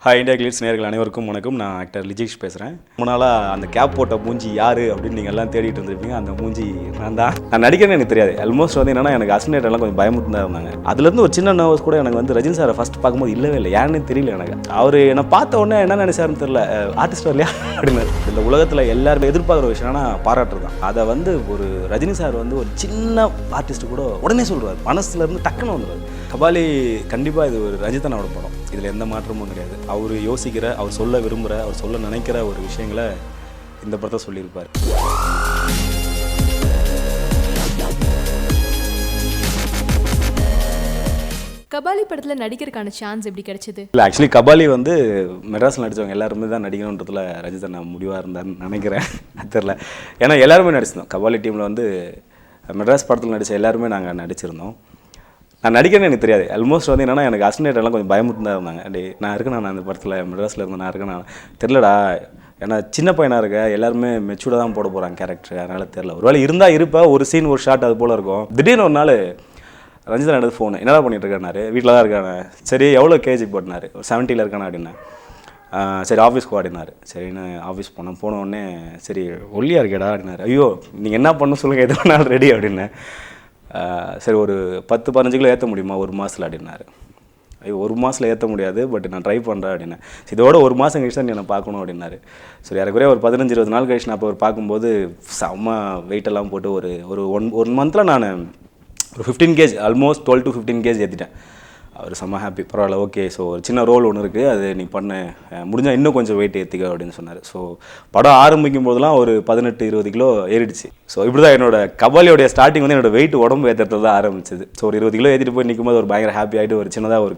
Hi India glitz நேயர்கள் அனைவருக்கும் வணக்கம். நான் ஆக்டர் லிஜேஷ் பேசுகிறேன். ரொம்ப நாளாக அந்த கேப் போட்ட மூஞ்சி யார் அப்படின்னு நீங்கள் எல்லாம் தேடிட்டு இருந்திருப்பீங்க. அந்த மூஞ்சி நான் நடிக்கிறேன்னு எனக்கு தெரியாது. ஆல்மோஸ்ட் வந்து என்னன்னா எனக்கு அசினேட்டர்லாம் கொஞ்சம் பயமுட்டு தான் இருந்தாங்க. அதுலேருந்து ஒரு சின்ன நர்வஸ் கூட எனக்கு வந்து ரஜினி சாரை ஃபஸ்ட் பார்க்கும்போது இல்லவே இல்லை. ஏன்னு தெரியல எனக்கு. அவர் என்னை பார்த்த உடனே என்ன நினைச்சாருன்னு தெரியல, ஆர்டிஸ்ட் வரலையா அப்படின்னு. இந்த உலகத்தில் எல்லாருமே எதிர்பார்க்குற விஷயம் என்னன்னா பாராட்டு தான். அதை வந்து ஒரு ரஜினி சார் வந்து ஒரு சின்ன ஆர்டிஸ்ட்டு கூட உடனே சொல்கிறார், மனசுலேருந்து டக்குன்னு வந்துடுவார். கபாலி கண்டிப்பாக இது ஒரு ரஜிதனோட படம், இதில் எந்த மாற்றமும் கிடையாது. அவர் யோசிக்கிற, அவர் சொல்ல விரும்புகிற, அவர் சொல்ல நினைக்கிற ஒரு விஷயங்களை இந்த படத்தை சொல்லியிருப்பார். கபாலி படத்தில் நடிக்கிறதுக்கான சான்ஸ் எப்படி கிடைச்சது? இல்லை, ஆக்சுவலி கபாலி வந்து மெட்ராஸில் நடித்தவங்க எல்லாருமே தான் நடிக்கணுன்றதுல ரஜிதன் நான் முடிவாக இருந்தான்னு நினைக்கிறேன். தெரில, ஏன்னா எல்லாருமே நடிச்சிருந்தோம். கபாலி டீமில் வந்து மெட்ராஸ் படத்தில் நடித்த எல்லாருமே நாங்கள் நடிச்சிருந்தோம். நான் நடிக்கிறேன்னு எனக்கு தெரியாது. ஆல்மோஸ்ட் வந்து என்னென்னா எனக்கு அசினேட்டர்லாம் கொஞ்சம் பயமுட்டு தான் இருந்தாங்க. டே நான் இருக்கேன், நான் அந்த படத்தில் மெட்ராஸில் இருந்து நான் இருக்கேன், தெரிலடா, ஏன்னா சின்ன பையனாக இருக்க, எல்லாருமே மெச்சூர்டாக தான் போட போகிறாங்க கேரக்டர், அதனால் தெரில. ஒரு வேளை இருந்தால் இருப்பேன், ஒரு சீன் ஒரு ஷாட் அது போல் இருக்கும். திடீர்னு ஒரு நாள் ரஞ்சிதன் எடுத்து ஃபோனு, என்னடா பண்ணிட்டு இருக்காரு, வீட்டில் தான் இருக்கானே. சரி எவ்வளோ கேஜி போட்டினார், 70 இருக்கானே அப்படின்னா. சரி ஆஃபீஸ்க்கு அப்படின்னாரு. சரின்னு ஆஃபீஸ் போன உடனே சரி ஒல்லியாக இருக்கேடா அப்படின்னாரு. ஐயோ நீங்கள் என்ன பண்ண சொல்லுங்கள், எது வேணாலும் ரெடி அப்படின்னேன். சரி ஒரு 10-15 கிலோ ஏற்ற முடியுமா ஒரு மாதத்தில் அப்படின்னாரு. ஐயோ ஒரு மாதத்தில் ஏற்ற முடியாது, பட் நான் ட்ரை பண்ணுறேன் அப்படின்னேன். இதோட ஒரு மாதம் கழிச்சு தான் என்னை பார்க்கணும் அப்படின்னாரு. சரி யாருக்குறைய ஒரு 15-20 நாள் கழிச்சு நான் அப்போ ஒரு பார்க்கும்போது செம்ம வெயிட்டெல்லாம் போட்டு ஒரு ஒன் மந்தில் நான் ஒரு 15 kg, ஆல்மோஸ்ட் 12 to 15 kg ஏற்றிட்டேன். அவர் செம்ம ஹாப்பி, பரவாயில்ல ஓகே, ஸோ ஒரு சின்ன ரோல் ஒன்று இருக்குது, அது நீ பண்ண முடிஞ்சால் இன்னும் கொஞ்சம் வெயிட் ஏற்றிக்க அப்படின்னு சொன்னார். ஸோ படம் ஆரம்பிக்கும் போதெல்லாம் ஒரு 18-20 கிலோ ஏறிடுச்சு. ஸோ இப்படி தான் என்னோட கபாலியோடைய ஸ்டார்டிங் வந்து என்னோட வெயிட் உடம்பு ஏற்றுறது தான் ஆரம்பிச்சது. ஸோ ஒரு 20 கிலோ ஏற்றிட்டு போய் நிற்கும்போது ஒரு பயங்கர ஹாப்பி ஆகிட்டு, ஒரு சின்னதாக ஒரு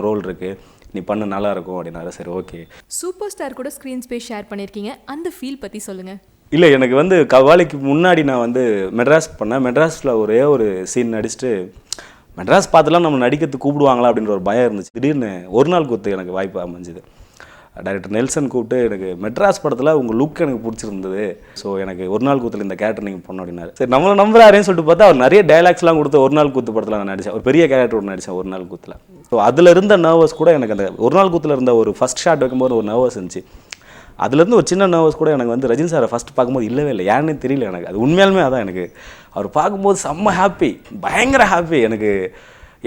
ரோல் இருக்குது, நீ பண்ண நல்லாயிருக்கும் அப்படின்னாரு. சரி ஓகே. சூப்பர் ஸ்டார் கூட ஸ்க்ரீன் ஸ்பேஸ் ஷேர் பண்ணியிருக்கீங்க, அந்த ஃபீல் பற்றி சொல்லுங்கள். இல்லை, எனக்கு வந்து கபாலிக்கு முன்னாடி நான் வந்து மெட்ராஸ் பண்ணேன். மெட்ராஸில் ஒரே ஒரு சீன் நடிச்சுட்டு, மெட்ராஸ் பார்த்துலாம் நம்ம நடிக்கிறதுக்கு கூப்பிடுவாங்களா அப்படின்ற ஒரு பயம் இருந்துச்சு. திடீர்னு ஒரு நாள் கூத்து எனக்கு வாய்ப்பு அமைஞ்சுது. டைரக்டர் நெல்சன் கூப்பிட்டு, எனக்கு மெட்ராஸ் படத்தில் உங்கள் லுக் எனக்கு பிடிச்சிருந்தது, ஸோ எனக்கு ஒரு நாள் கூத்தில் இந்த கேரக்டர் நீங்கள் பண்ண அப்படின்னாரு. சரி நம்மளை நம்புறாருன்னு சொல்லிட்டு பார்த்தா அவர் நிறைய டைலாக்ஸ்லாம் கொடுத்து ஒரு நாள் கூத்து படத்தில் நான் நடித்தேன். ஒரு பெரிய கேரக்டர் ஒன்று நடித்தேன் ஒரு நாள் கூத்தில். ஸோ அதில் இருந்த நர்வஸ் கூட எனக்கு அந்த ஒரு நாள் கூத்தில் இருந்த ஒரு ஃபஸ்ட் ஷாட் வைக்கும்போது ஒரு நர்வஸ் இருந்துச்சு. அதுலேருந்து ஒரு சின்ன நர்வஸ் கூட எனக்கு வந்து ரஜினி சாரை ஃபஸ்ட்டு பார்க்கும்போது இல்லவே இல்லை. ஏன்னு தெரியல எனக்கு. அது உண்மையாலுமே அதான், எனக்கு அவர் பார்க்கும்போது செம்ம ஹாப்பி, பயங்கர ஹாப்பி. எனக்கு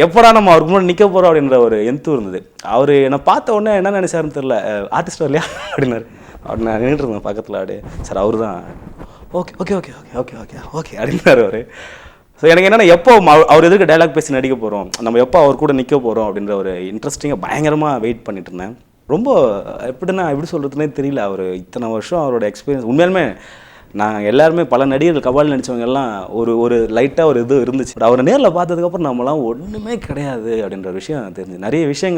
எப்படா நம்ம அவருக்கு முன்னாடி நிற்க போகிறோம் அப்படின்ற ஒரு எந்து இருந்தது. அவர் என்னை பார்த்த உடனே என்ன நினைச்சாருன்னு தெரில, ஆர்டிஸ்ட் வரலையா அப்படின்னாரு. அப்படி நான் நின்றுட்டு இருந்தேன் பக்கத்தில். அப்படியே சார் அவர் தான், okay okay okay okay okay okay okay அப்படின்னாரு அவர். ஸோ எனக்கு என்னென்னா எப்போ அவர் எதுக்கு டைலாக் பேசி நடிக்க போகிறோம், நம்ம எப்போ அவர் கூட நிற்க போகிறோம் அப்படின்ற ஒரு இன்ட்ரெஸ்டிங்காக பயங்கரமாக வெயிட் பண்ணிட்டு இருந்தேன். ரொம்ப எப்படி சொல்கிறதுனே தெரியல. அவர் இத்தனை வருஷம் அவரோட எக்ஸ்பீரியன்ஸ் உண்மையாலுமே நான் எல்லாருமே பல நடிகர்கள் கபாலி நடித்தவங்க எல்லாம் ஒரு லைட்டாக ஒரு இது இருந்துச்சு. பட் அவரை நேரில் பார்த்ததுக்கப்புறம் நம்மளாம் ஒன்றுமே கிடையாது அப்படின்ற விஷயம் தெரிஞ்சு நிறைய விஷயம்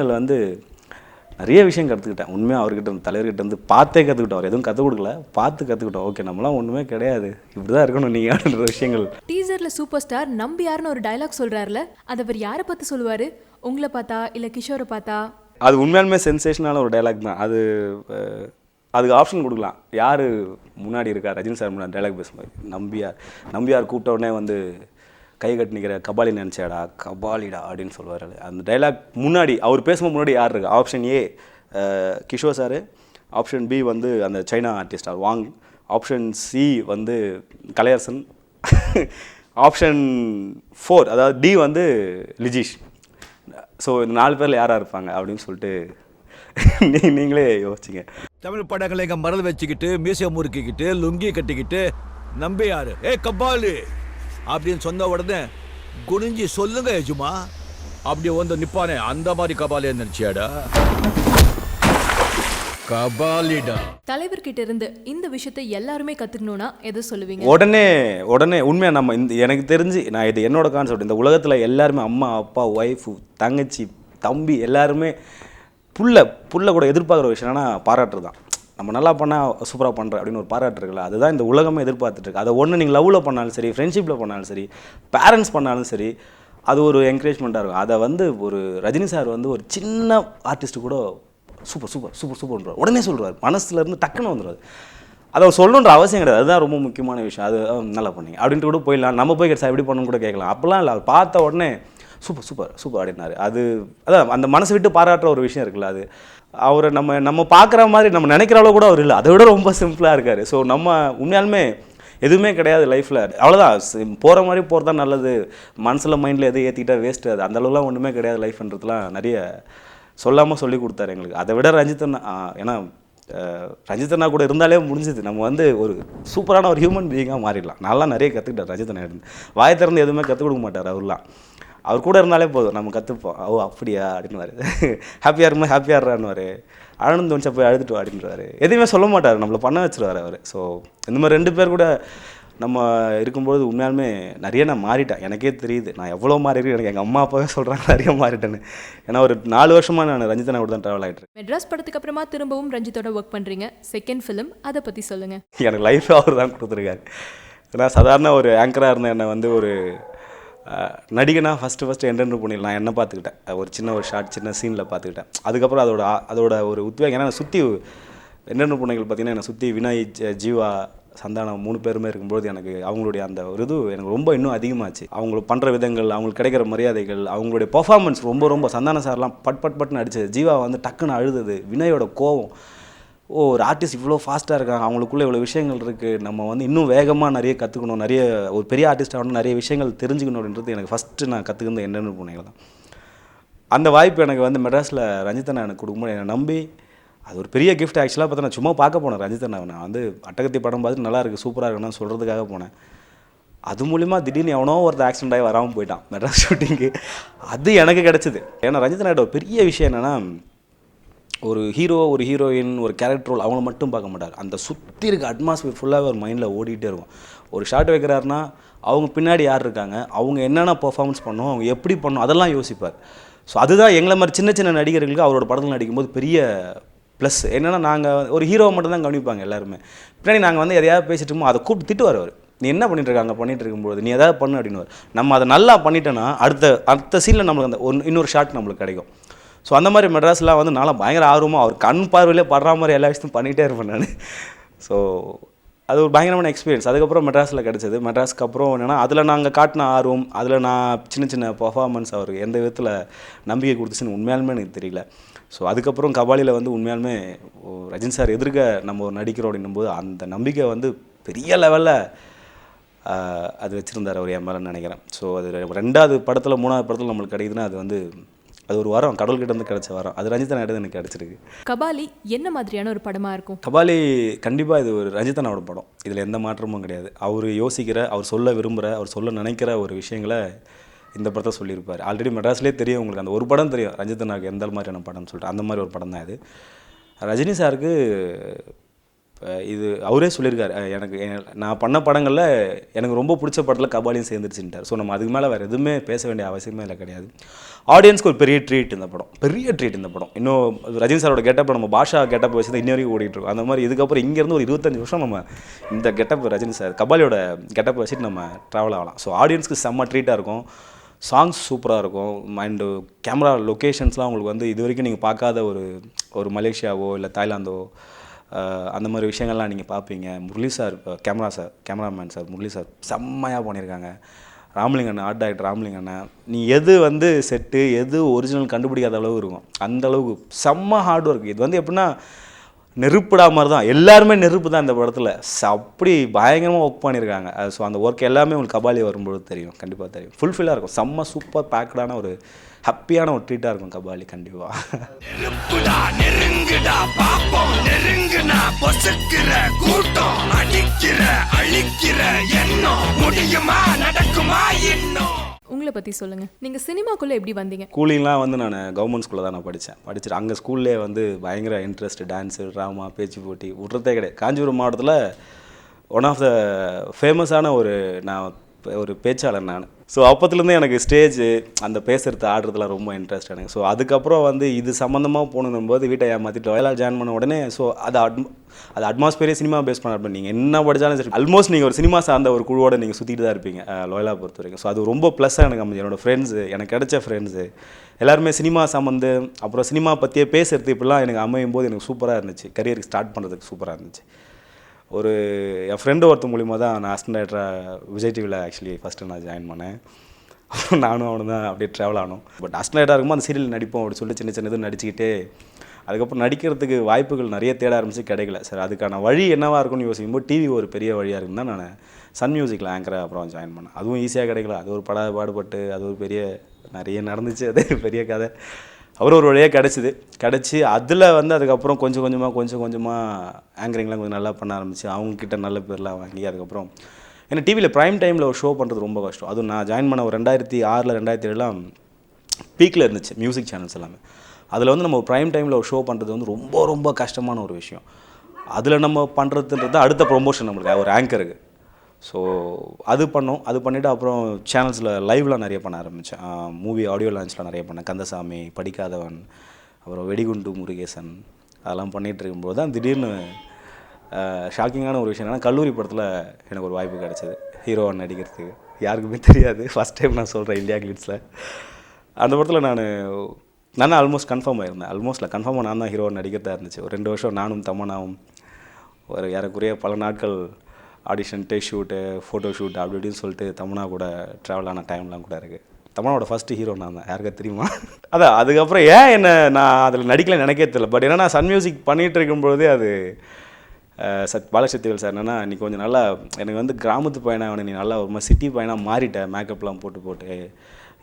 கற்றுக்கிட்டேன். உண்மையாக அவர்கிட்ட தலைவர்கிட்ட வந்து பார்த்தே கற்றுக்கிட்டோம். அவர் எதுவும் கற்றுக் கொடுக்கல, பார்த்து கற்றுக்கிட்டோம். ஓகே நம்மளாம் ஒன்றுமே கிடையாது, இப்படி தான் இருக்கணும் நீங்கள் அப்படின்ற விஷயங்கள். டீசரில் சூப்பர் ஸ்டார் நம்பியார்னு ஒரு டைலாக் சொல்கிறாருல, அதை அவர் யாரை பார்த்து சொல்லுவார்? உங்களை பார்த்தா இல்லை கிஷோரை பார்த்தா? அது உண்மையாலுமே சென்சேஷனான ஒரு டைலாக் தான். அதுக்கு ஆப்ஷன் கொடுக்கலாம், யார் முன்னாடி இருக்கா, ரஜினி சார் முன்னாடி டைலாக் பேசும்போது நம்பியார் கூப்பிட்ட உடனே வந்து கை கட்டி நிற்கிற கபாலி நினச்சாடா, கபாலிடா அப்படின்னு சொல்லுவார். அந்த டைலாக் முன்னாடி அவர் பேசும்போது முன்னாடி யார் இருக்கா? Option A Kishore sir, option B வந்து அந்த China artist Wang, option C வந்து கலையரசன், ஆப்ஷன் 4 அதாவது டி வந்து லிஜீஷ். ஸோ இந்த 4 பேரில் யாராக இருப்பாங்க அப்படின்னு சொல்லிட்டு நீங்களே யோசிச்சிங்க. தமிழ் படங்களை இங்கே மறந்து வச்சுக்கிட்டு மியூசியம் முறுக்கிக்கிட்டு லுங்கி கட்டிக்கிட்டு நம்பியாரு கபாலி அப்படின்னு சொன்ன உடனே குனிஞ்சி சொல்லுங்க எஜுமா அப்படி வந்து நிப்பானே, அந்த மாதிரி கபாலியா நினைச்சியாடா? கபாலிடா. தலைவர்கிட்ட இருந்து இந்த விஷயத்தை எல்லாருமே கற்றுக்கணுன்னா எதை சொல்லுவீங்க? உடனே உண்மையாக நம்ம எனக்கு தெரிஞ்சு நான் இது என்னோட கான்செப்ட். இந்த உலகத்தில் எல்லாருமே அம்மா அப்பா ஒய்ஃபு தங்கச்சி தம்பி எல்லாருமே புள்ள கூட எதிர்பார்க்குற விஷயம் என்னன்னா பாராட்டு தான். நம்ம நல்லா பண்ணால் சூப்பராக பண்ணுற அப்படின்னு ஒரு பாராட்டு இருக்குல்ல, அதுதான் இந்த உலகமே எதிர்பார்த்துட்ருக்கு. அதை ஒன்று நீங்கள் லவ்வில் பண்ணாலும் சரி, ஃப்ரெண்ட்ஷிப்பில் பண்ணாலும் சரி, பேரண்ட்ஸ் பண்ணாலும் சரி, அது ஒரு என்கரேஜ்மெண்ட்டாக இருக்கும். அதை வந்து ஒரு ரஜினி சார் வந்து ஒரு சின்ன ஆர்டிஸ்ட்டு கூட சூப்பர் சூப்பர் சூப்பர் சூப்பர்ன்றார், உடனே சொல்கிறார், மனசுலேருந்து டக்குன்னு வந்துடுவார். அதை அவர் சொல்லணுன்ற அவசியம் கிடையாது. அதுதான் ரொம்ப முக்கியமான விஷயம். அது நல்லா பண்ணீங்க அப்படின்ட்டு கூட போயிடலாம், நம்ம போய் சார் எப்படி பண்ணணும்னு கூட கேட்கலாம். அப்போல்லாம் இல்லை, அவர் பார்த்த உடனே சூப்பர் சூப்பர் சூப்பர் அப்படின்னாரு. அது அதான் அந்த மனசு விட்டு பாராட்டுற ஒரு விஷயம் இருக்குல்ல, அது அவரை நம்ம பார்க்குற மாதிரி நம்ம நினைக்கிற அளவு கூட அவர் இல்லை, அதை விட ரொம்ப சிம்பிளாக இருக்கார். ஸோ நம்ம உண்மையாலுமே எதுவுமே கிடையாது லைஃப்பில், அவ்வளோதான் போகிற மாதிரி போகிறது தான் நல்லது, மனசில் மைண்டில் எதுவும் ஏற்றிக்கிட்டா வேஸ்ட்டு, அது அந்த அளவுலாம் ஒன்றுமே கிடையாது லைஃப்ன்றதுலாம் நிறைய சொல்லாமல் சொல்லி கொடுத்தாரு எங்களுக்கு. அதை விட ரஞ்சித் அண்ணா, ஏன்னா ரஞ்சித் அண்ணா கூட இருந்தாலே முடிஞ்சுது, நம்ம வந்து ஒரு சூப்பரான ஒரு ஹியூமன் பீயிங்காக மாறிடலாம். நான்லாம் நிறைய கற்றுக்கிட்டேன் ரஞ்சித் அண்ணா இருந்து. வாய் திறந்து எதுவுமே கற்றுக் கொடுக்க மாட்டார் அவர்லாம், அவர் கூட இருந்தாலே போதும் நம்ம கற்றுப்போம். ஓ அப்படியா அப்படின்னுவார், ஹாப்பியாக இருக்கும்போது ஹாப்பியாக இருறான்னுவார், அழந்து தோணிச்சா போய் அழுதுட்டு அப்படின்றாரு, எதுவுமே சொல்ல மாட்டார், நம்மளை பண்ண வச்சுருவார் அவர். ஸோ இந்த மாதிரி 2 பேர் கூட நம்ம இருக்கும்போது உண்மையாலுமே நிறைய நான் மாறிட்டேன், எனக்கே தெரியுது நான் எவ்வளோ மாறிருக்கு. எனக்கு எங்கள் அம்மா அப்பாவே சொல்கிறாங்க நிறைய மாறிட்டேன்னு. ஏன்னா ஒரு 4 வருஷமாக நான் ரஞ்சித் அண்ணா கூட தான் ட்ராவல் ஆகிட்டு. மெட்ராஸ் படத்துக்கு அப்புறமா திரும்பவும் ரஞ்சித்தோட ஒர்க் பண்ணுறீங்க, செகண்ட் ஃபிலிம், அதை பற்றி சொல்லுங்கள். எனக்கு லைஃப் அவர் தான் கொடுத்துருக்காரு. ஏன்னா சாதாரண ஒரு ஆங்கராக இருந்த என்னை வந்து ஒரு நடிகனா ஃபஸ்ட்டு என்டர்டெயின் பண்ணிடலாம், நான் என்ன பார்த்துக்கிட்டேன், ஒரு சின்ன சின்ன சீனில் பார்த்துக்கிட்டேன். அதுக்கப்புறம் அதோட ஒரு உத்வேகம், ஏன்னா சுற்றி என்டர்டெயின் பண்ணிகள் பார்த்தீங்கன்னா என்னை சுற்றி வினய், ஜீவா, சந்தானம் 3 பேருமே இருக்கும்போது எனக்கு அவங்களுடைய அந்த ஒரு இது எனக்கு ரொம்ப இன்னும் அதிகமாச்சு. அவங்க பண்ணுற விதங்கள், அவங்களுக்கு கிடைக்கிற மரியாதைகள், அவங்களுடைய பர்ஃபார்மன்ஸ் ரொம்ப சந்தானம் சார்லாம் பட்னு அடிச்சது, ஜீவா வந்து டக்குன்னு அழுதது, வினயோட கோவம், ஒரு ஆர்டிஸ்ட் இவ்வளோ ஃபாஸ்ட்டாக இருக்காங்க, அவங்களுக்குள்ளே இவ்வளோ விஷயங்கள் இருக்குது, நம்ம வந்து இன்னும் வேகமாக நிறைய கற்றுக்கணும், நிறைய ஒரு பெரிய ஆர்டிஸ்ட் ஆகணும், நிறைய விஷயங்கள் தெரிஞ்சுக்கணும் அப்படின்றது எனக்கு ஃபஸ்ட்டு நான் கற்றுக்கிறது என்டர்டெயின் பண்ணிகள் தான். அந்த வாய்ப்பு எனக்கு வந்து மெட்ராஸில் ரஞ்சித் அண்ணா எனக்கு கொடுக்கும்போது என்னை நம்பி, அது ஒரு பெரிய கிஃப்ட். ஆக்சுவலாக பார்த்தா நான் சும்மா பார்க்க போனேன் ரஞ்சித் அண்ணாவை, நான் வந்து அட்டகத்தி படம் பார்த்துட்டு நல்லா இருக்குது சூப்பராக இருக்குன்னு சொல்கிறதுக்காக போனேன். அது மூலிமா திடீர்னு எவனோ ஒருத்தர் ஆக்சிடென்ட் ஆகி வராமல் போயிட்டான் மெட்ராஸ் ஷூட்டிங்கு, அது எனக்கு கிடச்சிது. ஏன்னா ரஞ்சித் அண்ணாவோட ஒரு பெரிய விஷயம் என்னென்னா, ஒரு ஹீரோ, ஒரு ஹீரோயின், ஒரு கேரக்டர் ரோல் அவங்கள மட்டும் பார்க்க மாட்டார், அந்த சுற்றி இருக்க அட்மாஸ்பியர் ஃபுல்லாக ஒரு மைண்டில் ஓடிட்டே இருக்கும். ஒரு ஷாட் வைக்கிறாருன்னா அவங்க பின்னாடி யார் இருக்காங்க, அவங்க என்னென்ன பர்ஃபார்மன்ஸ் பண்ணணும், அவங்க எப்படி பண்ணணும், அதெல்லாம் யோசிப்பார். ஸோ அதுதான் எங்களை மாதிரி சின்ன நடிகர்களுக்கு அவரோட படத்தில் நடிக்கும்போது பெரிய ப்ளஸ் என்னென்னா, நாங்கள் ஒரு ஹீரோவை மட்டும் தான் கவனிப்பாங்க எல்லாருமே, பின்னாடி நாங்கள் வந்து எதையாவது பேசிட்டு இருக்கோம், அதை கூப்பிட்டு திட்டுவார் அவர், நீ என்ன பண்ணிட்டுருக்காங்க பண்ணிகிட்டு இருக்கும்போது நீ எதாவது பண்ணு அப்படின்னு. நம்ம அதை நல்லா பண்ணிட்டோன்னா அடுத்த சீனில் நம்மளுக்கு அந்த இன்னொரு ஷாட் நம்மளுக்கு கிடைக்கும். ஸோ அந்த மாதிரி மெட்ராஸ்லாம் வந்து நான்லாம் பயங்கர ஆர்வமாக அவர் கண் பார்வையிலே படுற மாதிரி எல்லா விஷயத்தையும் பண்ணிகிட்டே இருப்பேன் நான். ஸோ அது ஒரு பயங்கரமான எக்ஸ்பீரியன்ஸ். அதுக்கப்புறம் மெட்ராஸில் கிடச்சிது. மெட்ராஸ்க்கு அப்புறம் என்னென்னா, அதில் நாங்கள் காட்டின ஆர்வம், அதில் நான் சின்ன பர்ஃபார்மன்ஸ் அவருக்கு எந்த விதத்தில் நம்பிக்கை கொடுத்துச்சுன்னு உண்மையாலுமே எனக்கு தெரியல. ஸோ அதுக்கப்புறம் கபாலியில் வந்து உண்மையாலுமே ரஜினி சார் எதிர்க்க நம்ம ஒரு நடிக்கிறோம் அப்படின்னும்போது அந்த நம்பிக்கை வந்து பெரிய லெவலில் அது வச்சுருந்தார் அவர் என் மேலேன்னு நினைக்கிறேன். ஸோ அது 2வது படத்தில் 3வது படத்தில் நம்மளுக்கு கிடைக்குதுன்னா அது வந்து அது ஒரு வரம், கடவுள்கிட்ட இருந்து கிடைச்ச வரம். அது ரஞ்சித் அண்ணா எனக்கு கிடச்சிருக்கு. கபாலி என்ன மாதிரியான ஒரு படமாக இருக்கும்? கபாலி கண்டிப்பாக இது ஒரு ரஞ்சித் அண்ணாவோட படம், இதில் எந்த மாற்றமும் கிடையாது. அவர் யோசிக்கிற, அவர் சொல்ல விரும்புகிற, அவர் சொல்ல நினைக்கிற ஒரு விஷயங்களை இந்த படத்தை சொல்லியிருப்பார். ஆல்ரெடி மெட்ராஸ்லேயே தெரியும் உங்களுக்கு, அந்த ஒரு படம் தெரியும் ரஞ்சித் அண்ணாவுக்கு எந்த மாதிரியான படம்னு சொல்லிட்டு, அந்த மாதிரி ஒரு படம் தான் இது. ரஜினி சாருக்கு இது அவரே சொல்லியிருக்காரு, எனக்கு நான் பண்ண படங்களில் எனக்கு ரொம்ப பிடிச்ச படத்தில் கபாலியும் சேர்ந்துருச்சுட்டார். ஸோ நம்ம அதுக்கு மேலே வேறு எதுவுமே பேச வேண்டிய அவசியமே இல்லை கிடையாது. ஆடியன்ஸ்க்கு ஒரு பெரிய ட்ரீட் இந்த படம், பெரிய ட்ரீட் இந்த படம். இன்னும் ரஜினி சாரோட கெட்டப் நம்ம பாஷா கெட்டப் வச்சு தான் இன்ன வரைக்கும் ஓடிட்டுருக்கோம். அந்த மாதிரி இதுக்கப்புறம் இங்கேருந்து ஒரு 25 வருஷம் நம்ம இந்த கெட்டப் ரஜினி சார் கபாலியோட கெட்டப் வச்சுட்டு நம்ம ட்ராவல் ஆகலாம். ஸோ ஆடியன்ஸ்க்கு செம்ம ட்ரீட்டாக இருக்கும், சாங்ஸ் சூப்பராக இருக்கும், அண்டு கேமரா லொக்கேஷன்ஸ்லாம் உங்களுக்கு வந்து இது வரைக்கும் நீங்கள் பார்க்காத ஒரு மலேசியாவோ இல்லை தாய்லாந்தோ அந்த மாதிரி விஷயங்கள்லாம் நீங்கள் பார்ப்பீங்க. Murali sir cameraman sir Murali sir செம்மையாக பண்ணியிருக்காங்க. ராமலிங்க அண்ணன், ஆர்ட் டைரக்டர் ராமலிங்க அண்ணன், நீ எது வந்து செட்டு எது ஒரிஜினல் கண்டுபிடிக்காத அளவு இருக்கும், அந்த அளவுக்கு செம்ம ஹார்ட் ஒர்க். இது வந்து எப்படின்னா நெருப்புடா மாதிரி தான், எல்லாருமே நெருப்பு தான் இந்த படத்தில், அப்படி பயங்கரமாக ஒர்க் பண்ணியிருக்காங்க. ஸோ அந்த ஒர்க் எல்லாமே உங்களுக்கு கபாலி வரும்போது தெரியும், கண்டிப்பாக தெரியும். ஃபுல்ஃபில்லாக இருக்கும், செம்ம சூப்பர் பேக்கடான ஒரு ஹாப்பியான ஒரு ட்ரீட்டாக இருக்கும் கபாலி கண்டிப்பாக. உங்களை பற்றி சொல்லுங்கள், நீங்கள் சினிமாக்குள்ளே எப்படி வந்தீங்க? ஸ்கூலிங்லாம் வந்து நான் கவர்மெண்ட் ஸ்கூலில் தான் நான் படிச்சுட்டு அங்கே ஸ்கூல்லே வந்து பயங்கர இன்ட்ரெஸ்ட், டான்ஸு, ட்ராமா, பேச்சு போட்டி விட்றதே கிடையாது. காஞ்சிபுரம் மாவட்டத்தில் ஒன் ஆஃப் த ஃபேமஸான ஒரு பேச்சாளர் நான். ஸோ அப்போத்துலேருந்து எனக்கு ஸ்டேஜு அந்த பேசுகிறது ஆடுறதுலாம் ரொம்ப இன்ட்ரெஸ்ட் எனக்கு. ஸோ அதுக்கப்புறம் வந்து இது சம்மந்தமாக போகணும்போது வீட்டை ஏமாற்றிட்டு வயலால் ஜாயின் பண்ண உடனே ஸோ அது அட்மாஸ்பியரே சினிமா பேஸ் பண்ண நீங்கள் என்ன படித்தாலும் சரி ஆல்மோஸ்ட் நீங்கள் ஒரு சினிமா சார்ந்த ஒரு குழுவோடு நீங்கள் சுற்றிட்டு தான் இருப்பீங்க லோயலா பொறுத்த வரைக்கும். ஸோ அது ரொம்ப ப்ளஸ்ஸாக எனக்கு அமைஞ்சு. என்னோடய ஃப்ரெண்ட்ஸு, எனக்கு கிடைச்ச ஃப்ரெண்ட்ஸு எல்லாருமே சினிமா சம்மந்து, அப்புறம் சினிமா பற்றியே பேசுகிறது இப்படிலாம் எனக்கு அமையும் போது எனக்கு சூப்பராக இருந்துச்சு. கரியருக்கு ஸ்டார்ட் பண்ணுறதுக்கு சூப்பராக இருந்துச்சு. என் ஃப்ரெண்டு ஒருத்த மூலிமா தான் நான் அசிஸ்டன்ட் டைரக்டராக விஜய் டிவியில் ஆக்சுவலி ஃபஸ்ட்டு நான் ஜாயின் பண்ணேன். நானும் அவனும் தான் அப்படியே ட்ராவல் ஆனோம். பட் அஸ்டலேட்டாக இருக்கும்போது அந்த சீரியல் நடிப்போம் அப்படின்னு சொல்லிட்டு சின்ன சின்ன இது நடிச்சுக்கிட்டே அதுக்கப்புறம் நடிக்கிறதுக்கு வாய்ப்புகள் நிறைய தேட ஆரம்பிச்சு கிடைக்கல. சார் அதுக்கான வழி என்னவாக இருக்கும்னு யோசிக்கும்போது டிவி ஒரு பெரிய வழியாக இருக்குன்னு தான் நான் சன் மியூசிக்கில் ஆங்கரை அப்புறம் ஜாயின் பண்ணேன். அதுவும் ஈஸியாக கிடைக்கல. அது ஒரு பாடுபட்டு அது ஒரு பெரிய நிறைய நடந்துச்சு. அது பெரிய கதை. அவர் ஒரு வழியாக கிடச்சி அதில் வந்து அதுக்கப்புறம் கொஞ்சம் கொஞ்சமாக ஆங்கரிங்லாம் கொஞ்சம் நல்லா பண்ண ஆரம்பிச்சு அவங்கக்கிட்ட நல்ல பேர்லாம் வாங்கி அதுக்கப்புறம் ஏன்னா டிவியில் ப்ரைம் டைமில் ஒரு ஷோ பண்ணுறது ரொம்ப கஷ்டம். அதுவும் நான் ஜாயின் பண்ண ஒரு 2006 2007 பீக்கில் இருந்துச்சு மியூசிக் சேனல்ஸ் எல்லாமே. அதில் வந்து நம்ம ப்ரைம் டைமில் ஒரு ஷோ பண்ணுறது வந்து ரொம்ப கஷ்டமான ஒரு விஷயம். அதில் நம்ம பண்ணுறதுன்றது அடுத்த ப்ரொமோஷன் நம்மளுக்கு ஒரு ஆங்கருக்கு. ஸோ அது பண்ணிவிட்டு அப்புறம் சேனல்ஸில் லைவ்லாம் நிறைய பண்ண ஆரம்பித்தேன். மூவி ஆடியோ லான்ச்லாம் நிறைய பண்ணேன். கந்தசாமி, படிக்காதவன், அப்புறம் வெடிகுண்டு முருகேசன் அதெல்லாம் பண்ணிகிட்டு இருக்கும்போது தான் திடீர்னு ஷாக்கிங்கான ஒரு விஷயம் என்னென்னா கல்லூரி படத்தில் எனக்கு ஒரு வாய்ப்பு கிடச்சிது ஹீரோவாக நடிக்கிறதுக்கு. யாருக்குமே தெரியாது. ஃபஸ்ட் டைம் நான் சொல்கிறேன் இந்தியா கிளிட்ஸில். அந்த படத்தில் நான் ஆல்மோஸ்ட் கன்ஃபார்ம் ஆயிருந்தேன். கன்ஃபார்மாக நான் தான் ஹீரோவாக நடிக்கிறதா இருந்துச்சு. ஒரு 2 வருஷம் நானும் தமன்னாவும் ஒரு ஏறக்குறைய பல நாட்கள் audition, test shoot, photo shoot அப்படி இப்படின்னு சொல்லிட்டு தமன்னா கூட ட்ராவல் ஆன டைம்லாம் கூட இருக்குது. தமன்னாவோட ஃபஸ்ட்டு ஹீரோ நான் தான். யாருக்கா தெரியுமா? அதுக்கப்புறம் ஏன் நான் அதில் நடிக்கலைன்னு எனக்கே தெரியல. பட் ஏன்னா நான் சன் மியூசிக் பண்ணிகிட்டு இருக்கும்பொழுதே அது பாலசக்திவேல் சார் என்னென்னா நீ கொஞ்சம் நல்லா எனக்கு வந்து கிராமத்து பையனாக அவனை நீ நல்லா ஒரு மாதிரி சிட்டி பையனாக மாறிட்டேன், மேக்கப்லாம் போட்டு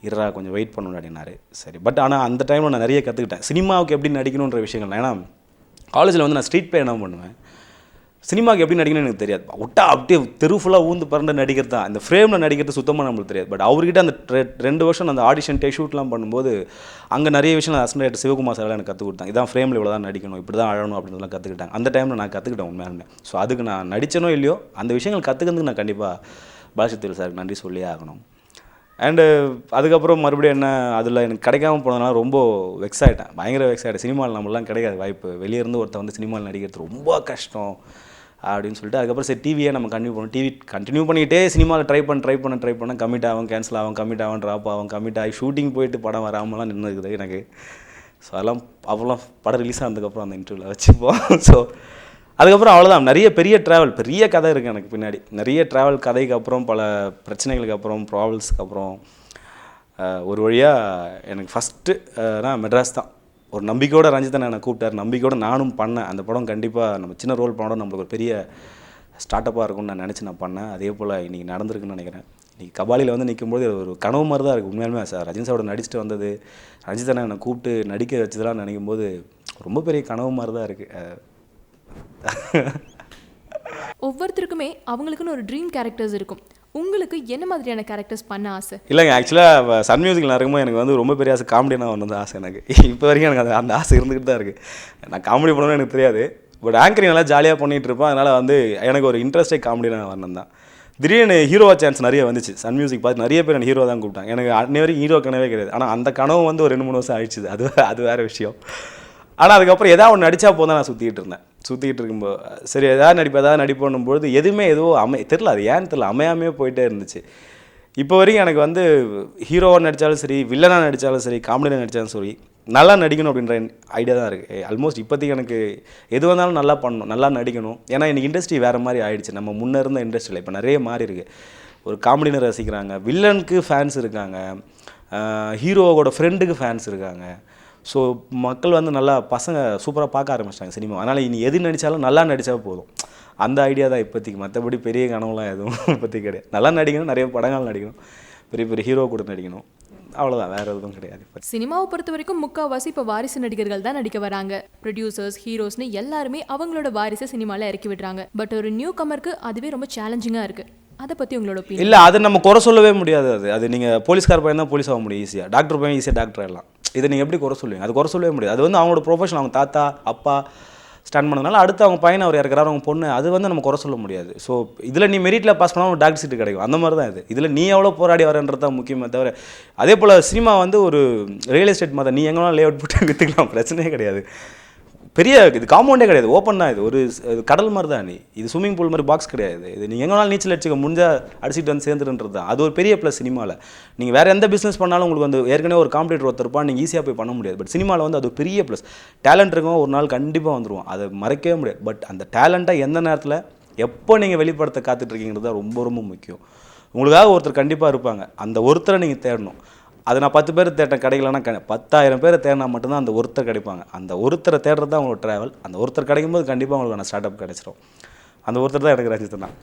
இருறா கொஞ்சம் வெயிட் பண்ணணும் அப்படின்னாரு. சரி. பட் ஆனால் அந்த டைமில் நான் நிறைய கற்றுக்கிட்டேன் சினிமாவுக்கு எப்படி நடிக்கணுன்ற விஷயங்கள். ஏன்னா காலேஜில் வந்து நான் ஸ்ட்ரீட் பே என்ன பண்ணுவேன், சினிமாவுக்கு எப்படி நடிக்கணும்னு எனக்கு தெரியாது. விட்டா அப்படியே தெரு ஃபுல்லாக ஊந்து பறந்து நடிக்கிறது தான். இந்த ஃப்ரேமில் நடிக்கிறது சுத்தமாக நம்மளுக்கு தெரியாது. பட் அவர்கிட்ட அந்த 2 வருஷம் அந்த ஆடிஷன் டெஸ்ட் ஷூட்லாம் பண்ணும்போது அங்கே நிறைய விஷயம் அசிஸ்டன்ட் சிவகுமார் சார் எனக்கு கற்றுக் கொடுத்தாங்க. இதான் ஃப்ரேமில் இவ்வளோ தான் நடிக்கணும், இப்படி தான் அழணும் அப்படின்றதெல்லாம் கற்றுக்கிட்டாங்க. அந்த டைமில் நான் கற்றுக்கிட்டேன் உண்மையாலுமே. ஸோ அதுக்கு நான் நடித்தனோ இல்லையோ அந்த விஷயங்கள் கற்றுக்கிறதுக்கு நான் கண்டிப்பாக பாலசக்திவேல் சாருக்கு நன்றி சொல்லியே ஆகணும். அண்டு அதுக்கப்புறம் மறுபடியும் என்ன அதில் எனக்கு கிடைக்காம போனதுனால ரொம்ப வெக்ஸ் ஆகிட்டேன். பயங்கர வெக்ஸ் ஆகிட்டேன். சினிமாவில் நம்மளாம் கிடைக்காது வாய்ப்பு. வெளியே இருந்து ஒருத்தர் வந்து சினிமாவில் நடிக்கிறது ரொம்ப கஷ்டம் அப்படின்னு சொல்லிட்டு அதுக்கப்புறம் சரி டிவியே நம்ம கண்டினியூ பண்ணிக்கிட்டே சினிமாவில் ட்ரை பண்ண கமிட் ஆகும், கேன்சல் ஆகும், கமிட் ஆகும், ட்ராப் ஆகும், கமிட் ஆகி ஷூட்டிங் போயிட்டு படம் வராமலாம் நின்று இருக்குது எனக்கு. ஸோ அப்போல்லாம் படம் ரிலீஸ் ஆனதுக்கப்புறம் அந்த இன்டர்வியூவில் வச்சுப்போம். ஸோ அதுக்கப்புறம் அவ்வளோதான். நிறைய பெரிய கதை இருக்குது எனக்கு பின்னாடி. நிறைய ட்ராவல் கதைக்கு அப்புறம் பல பிரச்சனைகளுக்கு அப்புறம் ப்ராப்ளம்ஸுக்கு அப்புறம் ஒரு வழியாக எனக்கு ஃபஸ்ட்டு நான் மெட்ராஸ் தான். ஒரு நம்பிக்கையோட ரஞ்சிதன் என்னை கூப்பிட்டார். நம்பிக்கையோடு நானும் பண்ணேன். அந்த படம் கண்டிப்பாக நம்ம சின்ன ரோல் பண்ணோட நம்மளுக்கு ஒரு பெரிய ஸ்டார்ட் அப்பாக இருக்கும்னு நான் நினச்சி நான் பண்ணேன். அதே போல் இன்றைக்கி நடந்திருக்குன்னு நினைக்கிறேன். இன்றைக்கி கபாலியில் வந்து நிற்கும்போது ஒரு கனவு மாதிரி தான் இருக்குது உண்மையாலுமே. சார் ரஜினி சாரோட நடிச்சுட்டு வந்தது, ரஞ்சிதனை என்னை கூப்பிட்டு நடிக்க வச்சதெல்லாம் நினைக்கும் போது ரொம்ப பெரிய கனவு மாதிரி தான் இருக்குது. ஒவ்வொருத்தருக்குமே அவங்களுக்குன்னு ஒரு ட்ரீம் கேரக்டர்ஸ் இருக்கும். உங்களுக்கு என்ன மாதிரியான கேரக்டர்ஸ் பண்ண ஆசை? இல்லைங்க, ஆக்சுவலாக சன் மியூசிக்கில் இருக்கும்போது எனக்கு வந்து ரொம்ப பெரிய ஆசை காமெடியாக ஒன்று ஆசை எனக்கு. இப்போ வரைக்கும் எனக்கு அந்த ஆசை இருந்துக்கிட்டு தான் இருக்குது. நான் காமெடி பண்ணணும்னு எனக்கு தெரியாது. பட் ஆங்கரிங் நல்லா ஜாலியாக பண்ணிகிட்டு இருப்பேன். அதனால் வந்து எனக்கு ஒரு இன்ட்ரெஸ்டே காமெடியாக வரணும் தான். திடீர்னு ஹீரோவா சான்ஸ் நிறைய வந்துச்சு. சன் மியூசிக் பார்த்து நிறைய பேர் எனக்கு ஹீரோ தான் கூப்பிட்டாங்க. எனக்கு அன்னை வரைக்கும் ஹீரோ கனவே கிடையாது. ஆனால் அந்த கனவு வந்து ஒரு 2-3 வருஷம் ஆயிடுச்சு. அது வேறு விஷயம். ஆனால் அதுக்கப்புறம் எதாவது ஒன்று நடித்தா போதும் நான் சுற்றிக்கிட்டு இருக்கும்போது சரி எதாவது நடிப்போன்னும்போது எதுவுமே தெரில. அது ஏன்னு தெரில, அமையாமே போயிட்டே இருந்துச்சு. இப்போ வரைக்கும் எனக்கு வந்து ஹீரோவாக நடித்தாலும் சரி, வில்லனாக நடித்தாலும் சரி, காமெடியாக நடித்தாலும் சரி, நல்லா நடிக்கணும் அப்படின்ற ஐடியா தான் இருக்குது. ஆல்மோஸ்ட் இப்போதைக்கு எனக்கு எது வந்தாலும் நல்லா பண்ணணும், நல்லா நடிக்கணும். ஏன்னா இன்றைக்கி இண்டஸ்ட்ரி வேறு மாதிரி ஆகிடுச்சு. நம்ம முன்னே இருந்த இண்டஸ்ட்ரியில் இப்போ நிறைய மாறி இருக்குது. ஒரு காமெடினை ரசிக்கிறாங்க, வில்லனுக்கு ஃபேன்ஸ் இருக்காங்க, ஹீரோவோட ஃப்ரெண்டுக்கு ஃபேன்ஸ் இருக்காங்க. ஸோ மக்கள் வந்து நல்லா பசங்க சூப்பராக பார்க்க ஆரம்பிச்சிட்டாங்க சினிமா. அதனால் இனி எது நடித்தாலும் நல்லா நடித்தா போதும். அந்த ஐடியா தான் இப்போதைக்கு. மற்றபடி பெரிய கனவுலாம் எதுவும் இப்போதைக்கு கிடையாது. நல்லா நடிக்கணும், நிறைய படங்கள் நடிக்கணும், பெரிய ஹீரோ கூட நடிக்கணும், அவ்வளோதான். வேறு எதுவும் கிடையாது. இப்போ சினிமாவை பொறுத்த வரைக்கும் முக்கால்வாசி இப்போ வாரிசு நடிகர்கள் தான் நடிக்க வராங்க. ப்ரொடியூசர்ஸ், ஹீரோஸ்னு எல்லாருமே அவங்களோட வாரிசை சினிமாவில் இறக்கி விடுறாங்க. பட் ஒரு நியூ கமருக்கு அதுவே ரொம்ப சேலஞ்சிங்காக இருக்குது. அதை பற்றி உங்களோட ஒப்பீனியன்? இல்லை, அதை நம்ம குறை சொல்லவே முடியாது. அது நீங்கள் போலீஸ்கார் பையன் தான் போலீஸ் ஆக முடியும் ஈஸியாக. டாக்டர் பையன் ஈஸியாக டாக்டர் ஆகிடலாம். இதை நீங்கள் எப்படி குறை சொல்லுவீங்க? அது குறை சொல்லவே முடியாது. அது வந்து அவங்களோட ப்ரொஃபஷன். அவங்க தாத்தா அப்பா ஸ்டாண்ட் பண்ணதுனால அடுத்து அவங்க பையனை அவர் இறக்குறாரு, அவங்க பொண்ணு, அது வந்து நம்ம குறை சொல்ல முடியாது. ஸோ இதில் நீ மெரிட்டில் பாஸ் பண்ணால் டாக்டர் சீட்டு கிடைக்கும். அந்த மாதிரி தான் இது. இதில் நீ எவ்வளோ போராடி வரன்றது தான் முக்கியமே தவிர, அதே போல் சினிமா வந்து ஒரு ரியல் எஸ்டேட் மாதிரி. நீ எங்கேனா லே அவுட் போட்டு விற்றுக்கலாம், பிரச்சனையே கிடையாது. பெரிய இது காம்பவுண்டே கிடையாது, ஓப்பன் தான். இது கடல் மாதிரி தான். இது ஸ்விம்மிங் பூல் மாதிரி பாக்ஸ் கிடையாது. இது நீங்கள் எங்கேனாலும் நீச்சல் அடிச்சுக்க முடிஞ்சால் அடிச்சுட்டு வந்து சேர்ந்துருன்றது தான். அது ஒரு பெரிய ப்ளஸ் சினிமாவில். நீங்கள் வேறு எந்த பிஸ்னஸ் பண்ணாலும் உங்களுக்கு வந்து ஏற்கனவே ஒரு காம்படிட்டர் ஒருத்தருப்பான், நீங்கள் ஈஸியாக போய் பண்ண முடியாது. பட் சினிமாவில் வந்து அது ஒரு பெரிய ப்ளஸ். டேலண்ட் இருக்கும், ஒரு நாள் கண்டிப்பாக வந்துடுவோம், அதை மறைக்கவே முடியாது. பட் அந்த டேலண்ட்டை எந்த நேரத்தில் எப்போ நீங்கள் வெளிப்படுத்த காத்துட்ருக்கீங்கிறது தான் ரொம்ப முக்கியம். உங்களுக்காக ஒருத்தர் கண்டிப்பாக இருப்பாங்க. அந்த ஒருத்தரை நீங்கள் தேடணும். அது நான் 10 பேர் தேட்ட கிடைக்கலன்னா 10,000 பேரை தேடினா மட்டும்தான் அந்த ஒருத்தர் கிடைப்பாங்க. அந்த ஒருத்தரை தேடுறது தான் உங்களோட ட்ராவல். அந்த ஒருத்தர் கிடைக்கும்போது கண்டிப்பாக உங்களுக்கான ஸ்டார்ட் அப் கிடைச்சிரும். அந்த ஒருத்தர் தான் எனக்கு ரஞ்சித் தான்.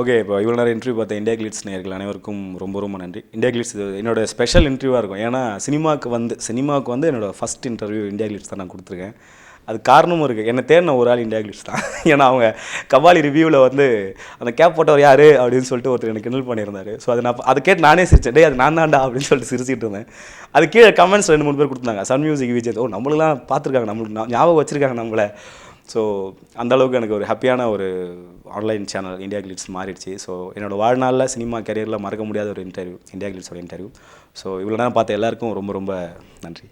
ஓகே, இப்போ இவ்வளோ நேரம் இன்டர்வியூ பார்த்த இந்தியா கிளிட்ஸ் நேயர்கள் அனைவருக்கும் ரொம்ப ரொம்ப நன்றி. இந்தியா கிளிட்ஸ் இது என்னோட ஸ்பெஷல் இன்டர்வியூவாக இருக்கும். ஏன்னா சினிமாவுக்கு வந்து என்னோடய ஃபஸ்ட் இன்டர்வியூ இந்தியா கிளிட்ஸ் தான் நான் கொடுத்துருக்கேன். அது காரணமும் இருக்குது. என்னை தேடின ஒரு ஆள் இந்தியா கிளிட்ஸ் தான். ஏன்னா அவங்க கபாலி ரிவ்யூவில் வந்து அந்த கேப் போட்டவர் யார் அப்படின்னு சொல்லிட்டு ஒருத்தர் எனக்கு கிண்டல் பண்ணியிருந்தார். ஸோ அதை கேட்டு நானே சிரிச்சேன். டே அது நான் தான்டா அப்படின்னு சொல்லிட்டு சிரிச்சிட்டு இருந்தேன். அது கீழே கமெண்ட்ஸ் 2-3 பேர் கொடுத்தாங்க. சன் மியூசிக் விஜய் நம்மளுக்குலாம் பார்த்துருக்காங்க, நம்மளுக்கு ஞாபகம் வச்சுருக்காங்க நம்மளை. ஸோ அந்தளவுக்கு எனக்கு ஒரு ஹாப்பியான ஒரு ஆன்லைன் சேனல் இந்தியா கிளிட்ஸ் மாறிடுச்சு. ஸோ என்னோடய வாழ்நாளில் சினிமா கரியரில் மறக்க முடியாத ஒரு இன்டர்வியூ இந்தியா கிளிட்ஸோட இன்டர்வியூ. ஸோ இவ்வளோ நேரம் பார்த்த எல்லாருக்கும் ரொம்ப ரொம்ப நன்றி.